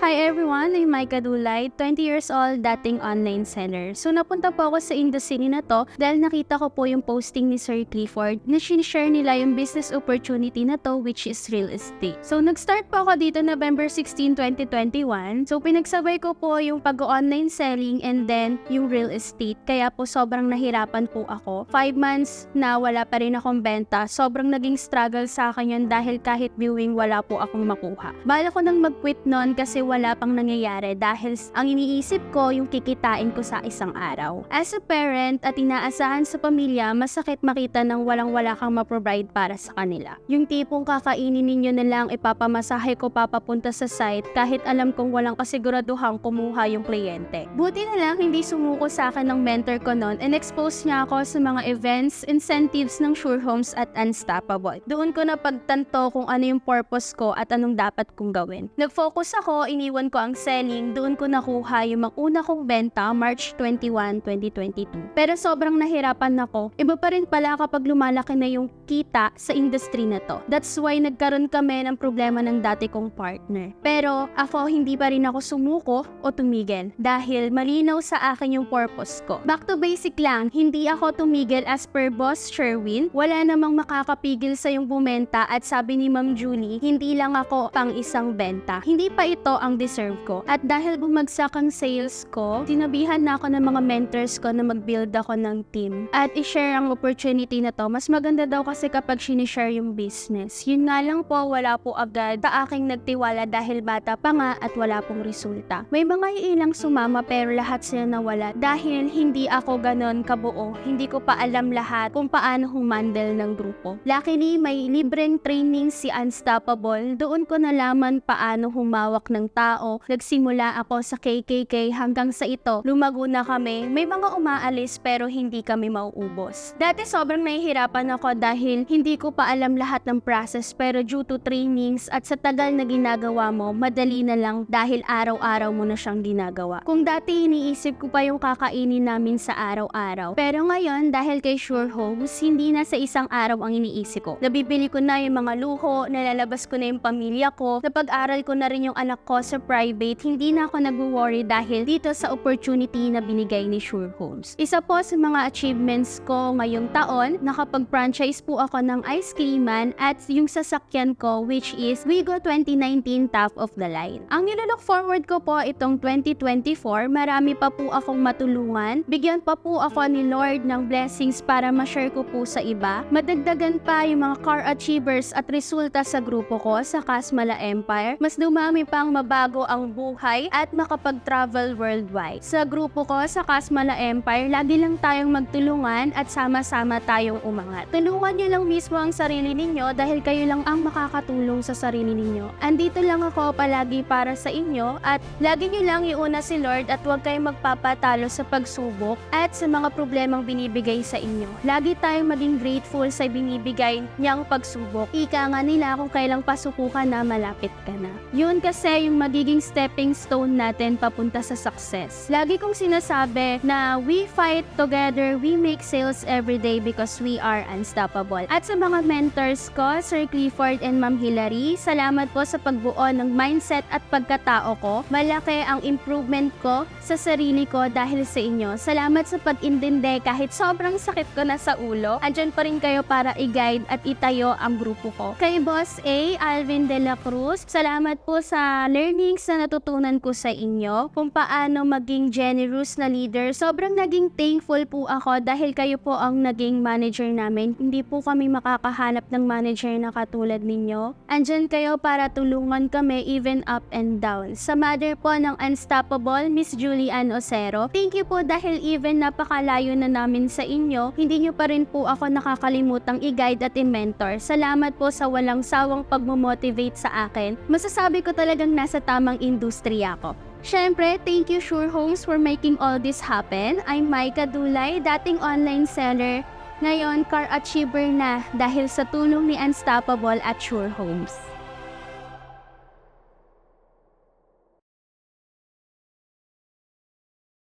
Hi everyone! I'm Micah Dulay, 20 years old, dating online seller. So napunta po ako sa industry na to dahil nakita ko po yung posting ni Sir Clifford na sinishare nila yung business opportunity na to, which is real estate. So nag-start po ako dito November 16, 2021. So pinagsabay ko po yung pag-online selling and then yung real estate. Kaya po sobrang nahirapan po ako. 5 months na wala pa rin akong benta. Sobrang naging struggle sa akin yun dahil kahit viewing wala po akong makuha. Bala ko nang mag-quit noon kasi wala pang nangyayari dahil ang iniisip ko yung kikitain ko sa isang araw. As a parent at inaasahan sa pamilya, masakit makita ng walang-wala kang ma-provide para sa kanila. Yung tipong kakainin ninyo na lang ipapamasahe ko papapunta sa site kahit alam kong walang kasiguraduhang kumuha yung kliyente. Buti na lang hindi sumuko sa akin ng mentor ko noon and expose niya ako sa mga events, incentives ng Sure Homes at Unstoppable. Doon ko na pagtanto kung ano yung purpose ko at anong dapat kong gawin. Nag-focus ako, iniwan ko ang selling, doon ko nakuha yung una kong benta March 21, 2022. Pero sobrang nahirapan ako. Iba pa rin pala kapag lumalaki na yung kita sa industry na to. That's why nagkaroon kami ng problema ng dati kong partner. Pero ako hindi pa rin ako sumuko o tumigil dahil malinaw sa akin yung purpose ko. Back to basic lang, hindi ako tumigil as per Boss Sherwin. Wala namang makakapigil sa yung bumenta at sabi ni Ma'am Julie, hindi lang ako pang isang benta. Hindi pa ito ang deserve ko. At dahil bumagsak ang sales ko, sinabihan na ako ng mga mentors ko na mag-build ako ng team at i-share ang opportunity na to. Mas maganda daw kasi kapag sinishare yung business. Yun nga lang po, wala po agad sa aking nagtiwala dahil bata pa nga at wala pong resulta. May mga ilang sumama pero lahat sila nawala dahil hindi ako ganon kabuo. Hindi ko pa alam lahat kung paano humandle ng grupo. Luckily, may libreng training si Unstoppable. Doon ko nalaman paano humawak ng tao. Nagsimula ako sa KKK hanggang sa ito. Lumago na kami. May mga umaalis pero hindi kami mauubos. Dati sobrang nahihirapan ako dahil hindi ko pa alam lahat ng process pero due to trainings at sa tagal na ginagawa mo, madali na lang dahil araw-araw mo na siyang ginagawa. Kung dati iniisip ko pa yung kakainin namin sa araw-araw. Pero ngayon dahil kay Sure Homes, hindi na sa isang araw ang iniisip ko. Nabibili ko na yung mga luho, nalalabas ko na yung pamilya ko, napag-aral ko na rin yung anak ko sa private, hindi na ako nag-worry dahil dito sa opportunity na binigay ni Sure Homes. Isa po sa mga achievements ko ngayong taon, nakapag-franchise po ako ng Ice Creaman at yung sasakyan ko which is Wigo 2019 top of the line. Ang nilook forward ko po itong 2024, marami pa po akong matulungan, bigyan pa po ako ni Lord ng blessings para ma-share ko po sa iba, madagdagan pa yung mga car achievers at resulta sa grupo ko sa Kasmala Empire, mas dumami pang mabago ang buhay at makapag-travel worldwide. Sa grupo ko sa Kasmala Empire, lagi lang tayong magtulungan at sama-sama tayong umangat. Tulungan niyo lang mismo ang sarili ninyo dahil kayo lang ang makakatulong sa sarili ninyo. Andito lang ako palagi para sa inyo at lagi niyo lang iuna si Lord at huwag kayong magpapatalo sa pagsubok at sa mga problemang binibigay sa inyo. Lagi tayong maging grateful sa binibigay niyang pagsubok. Ika nga nila kung kailang pasuko ka na, malapit ka na. Yun kasi yung magiging stepping stone natin papunta sa success. Lagi kong sinasabi na we fight together, we make sales every day because we are unstoppable. At sa mga mentors ko, Sir Clifford and Ma'am Hilary, salamat po sa pagbuo ng mindset at pagkatao ko. Malaki ang improvement ko sa sarili ko dahil sa inyo. Salamat sa pag-intindi kahit sobrang sakit ko na sa ulo. Andyan pa rin kayo para i-guide at itayo ang grupo ko. Kay Boss A, Alvin De La Cruz, salamat po sa learnings na natutunan ko sa inyo kung paano maging generous na leader. Sobrang naging thankful po ako dahil kayo po ang naging manager namin. Hindi po kami makakahanap ng manager na katulad ninyo. Andyan kayo para tulungan kami even up and down. Sa mother po ng Unstoppable, Miss Julie Ann Osero, thank you po dahil even napakalayo na namin sa inyo, hindi nyo pa rin po ako nakakalimutang i-guide at i-mentor. Salamat po sa walang sawang pagmomotivate sa akin. Masasabi ko talagang nasa tamang industriya ako. Syempre, thank you Sure Homes for making all this happen. I'm Micah Dulay, dating online seller. Ngayon, car achiever na dahil sa tulong ni Unstoppable at Sure Homes.